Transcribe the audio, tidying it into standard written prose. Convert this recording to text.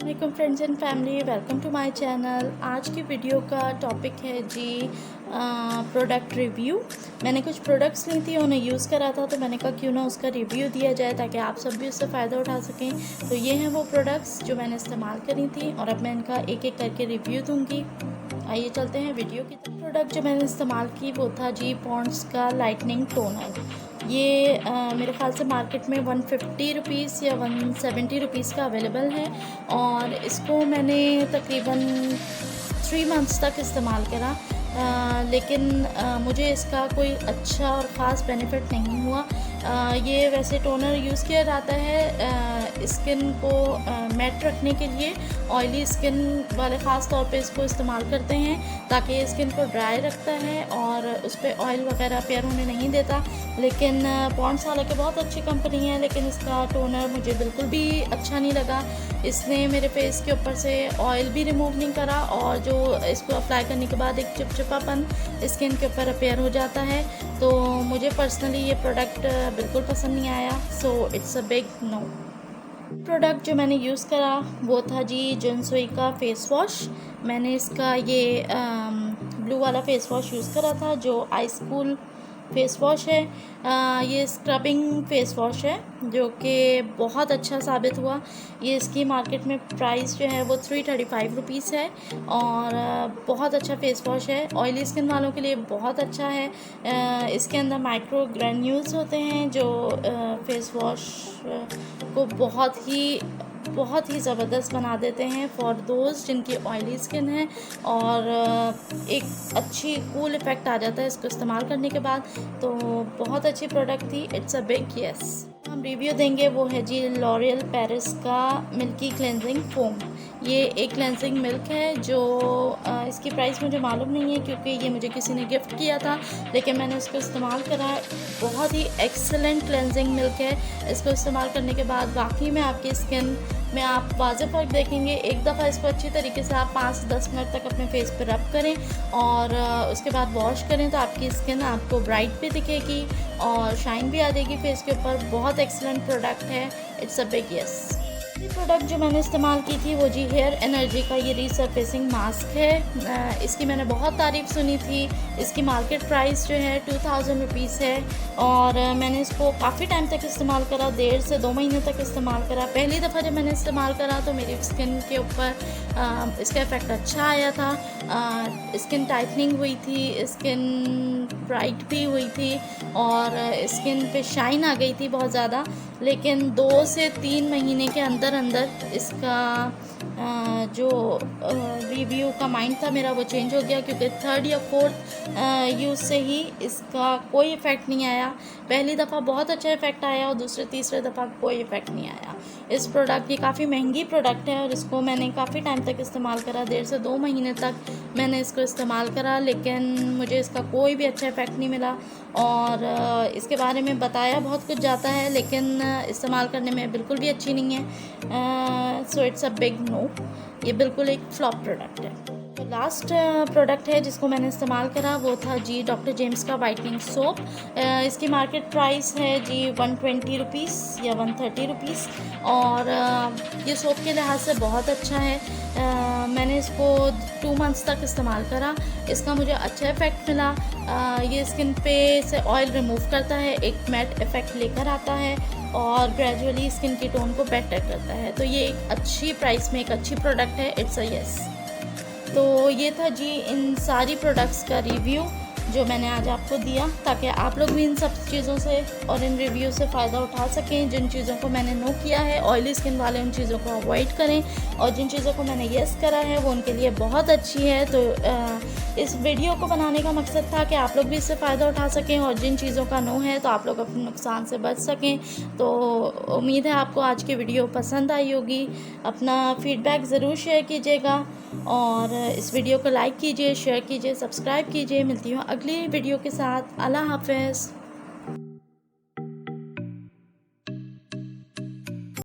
वालेकुम friends and family, welcome to my channel. आज की वीडियो का टॉपिक है जी प्रोडक्ट रिव्यू। मैंने कुछ प्रोडक्ट्स ली थी, उन्हें यूज़ करा था, तो मैंने कहा क्यों ना उसका रिव्यू दिया जाए ताकि आप सब भी उससे फ़ायदा उठा सकें। तो ये हैं वो प्रोडक्ट्स जो मैंने इस्तेमाल करी थी और अब मैं इनका एक एक करके रिव्यू दूँगी। आइए चलते हैं वीडियो की तरफ। प्रोडक्ट जो मैंने इस्तेमाल की वो था जी पॉन्ड्स का लाइटनिंग टोनर। ये मेरे ख़्याल से मार्केट में 150 रुपीज़ या 170 रुपीज़ का अवेलेबल है और इसको मैंने तकरीबन 3 मंथ्स तक इस्तेमाल करा। लेकिन मुझे इसका कोई अच्छा और ख़ास बेनिफिट नहीं हुआ। ये वैसे टोनर यूज़ किया जाता है स्किन को मैट रखने के लिए। ऑयली स्किन वाले ख़ास तौर पे इसको इस्तेमाल करते हैं ताकि स्किन को ड्राई रखता है और उस पर ऑयल वगैरह अपेयर होने नहीं देता। लेकिन पॉन्ड्स हालांकि बहुत अच्छी कंपनी है, लेकिन इसका टोनर मुझे बिल्कुल भी अच्छा नहीं लगा। इसने मेरे फेस के ऊपर से ऑयल भी रिमूव नहीं करा और जो इसको अप्लाई करने के बाद एक चिपचिपापन स्किन के ऊपर अपेयर हो जाता है। तो मुझे पर्सनली ये प्रोडक्ट बिल्कुल पसंद नहीं आया। So it's a big no. Product जो मैंने यूज़ करा वो था जी जुनसुई का फ़ेस वॉश। मैंने इसका ये ब्लू वाला फ़ेस वॉश यूज़ करा था जो आइस कूल फ़ेस वॉश है। ये स्क्रबिंग फ़ेस वॉश है जो कि बहुत अच्छा साबित हुआ। ये इसकी मार्केट में प्राइस जो है वो 335 रुपीज़ है और बहुत अच्छा फ़ेस वॉश है। ऑयली स्किन वालों के लिए बहुत अच्छा है। इसके अंदर माइक्रो ग्रैन्यूल्स होते हैं जो फ़ेस वॉश को बहुत ही ज़बरदस्त बना देते हैं फॉर दोज जिनकी ऑयली स्किन है और एक अच्छी कूल इफ़ेक्ट आ जाता है इसको इस्तेमाल करने के बाद। तो बहुत अच्छी प्रोडक्ट थी। It's a big yes. हम रिव्यू देंगे वो है जी लॉरियल पेरिस का मिल्की क्लेंजिंग फोम। ये एक क्लेंजिंग मिल्क है जो इसकी प्राइस मुझे मालूम नहीं है क्योंकि ये मुझे किसी ने गिफ्ट किया था, लेकिन मैंने इसको इस्तेमाल करा। बहुत ही एक्सेलेंट क्लेंजिंग मिल्क है। इसको इस्तेमाल करने के बाद वाकई में आपकी स्किन में आप वाज़ेह फ़र्क देखेंगे। एक दफ़ा इसको अच्छी तरीके से आप 5 से 10 मिनट तक अपने फेस पर रब करें और उसके बाद वॉश करें तो आपकी स्किन आपको ब्राइट भी दिखेगी और शाइन भी आ जाएगी फेस के ऊपर। बहुत एक्सीलेंट प्रोडक्ट है। It's a big yes. ये प्रोडक्ट जो मैंने इस्तेमाल की थी वो जी हेयर एनर्जी का ये रीसरफेसिंग मास्क है। इसकी मैंने बहुत तारीफ़ सुनी थी। इसकी मार्केट प्राइस जो है 2000 रुपीज़ है और मैंने इसको काफ़ी टाइम तक इस्तेमाल करा, 1.5 से 2 महीने तक इस्तेमाल करा। पहली दफ़ा जब मैंने इस्तेमाल करा तो मेरी स्किन के ऊपर इसका इफ़ेक्ट अच्छा आया था। स्किन टाइटनिंग हुई थी, स्किन ब्राइट भी हुई थी और स्किन पे शाइन आ गई थी बहुत ज़्यादा। लेकिन 2 से 3 महीने के अंदर अंदर इसका जो रिव्यू का माइंड था मेरा वो चेंज हो गया क्योंकि 3rd या 4th यूज़ से ही इसका कोई इफ़ेक्ट नहीं आया। पहली दफ़ा बहुत अच्छा इफ़ेक्ट आया और दूसरे तीसरे दफ़ा कोई इफ़ेक्ट नहीं आया। इस प्रोडक्ट की काफ़ी महंगी प्रोडक्ट है और इसको मैंने काफ़ी टाइम तक इस्तेमाल करा, 1.5 से 2 महीने तक मैंने इसको इस्तेमाल करा, लेकिन मुझे इसका कोई भी अच्छा इफ़ेक्ट नहीं मिला। और इसके बारे में बताया बहुत कुछ जाता है लेकिन इस्तेमाल करने में बिल्कुल भी अच्छी नहीं है। So it's a big no. ये बिल्कुल एक फ्लॉप प्रोडक्ट है। तो लास्ट प्रोडक्ट है जिसको मैंने इस्तेमाल करा वो था जी डॉक्टर जेम्स का वाइटनिंग सोप। इसकी मार्केट प्राइस है जी 120 रुपीज़ या 130 रुपीज़ और ये सोप के लिहाज से बहुत अच्छा है। मैंने इसको 2 मंथ्स तक इस्तेमाल करा। इसका मुझे अच्छा इफ़ेक्ट मिला। ये स्किन पे से ऑयल रिमूव करता है, एक मैट इफ़ेक्ट लेकर आता है और ग्रेजुअली स्किन की टोन को बेटर करता है। तो ये एक अच्छी प्राइस में एक अच्छी प्रोडक्ट है। It's a yes. तो ये था जी इन सारी प्रोडक्ट्स का रिव्यू जो मैंने आज आपको दिया ताकि आप लोग भी इन सब चीज़ों से और इन रिव्यू से फ़ायदा उठा सकें। जिन चीज़ों को मैंने नो किया है, ऑयली स्किन वाले उन चीज़ों को अवॉइड करें और जिन चीज़ों को मैंने येस करा है वो उनके लिए बहुत अच्छी है। तो इस वीडियो को बनाने का मकसद था कि आप लोग भी इससे फ़ायदा उठा सकें और जिन चीज़ों का नो है तो आप लोग अपने नुकसान से बच सकें। तो उम्मीद है आपको आज की वीडियो पसंद आई होगी। अपना फ़ीडबैक ज़रूर शेयर कीजिएगा और इस वीडियो को लाइक कीजिए, शेयर कीजिए, सब्सक्राइब कीजिए। मिलती हूँ अगली वीडियो के साथ। अल्लाह हाफ़िज़।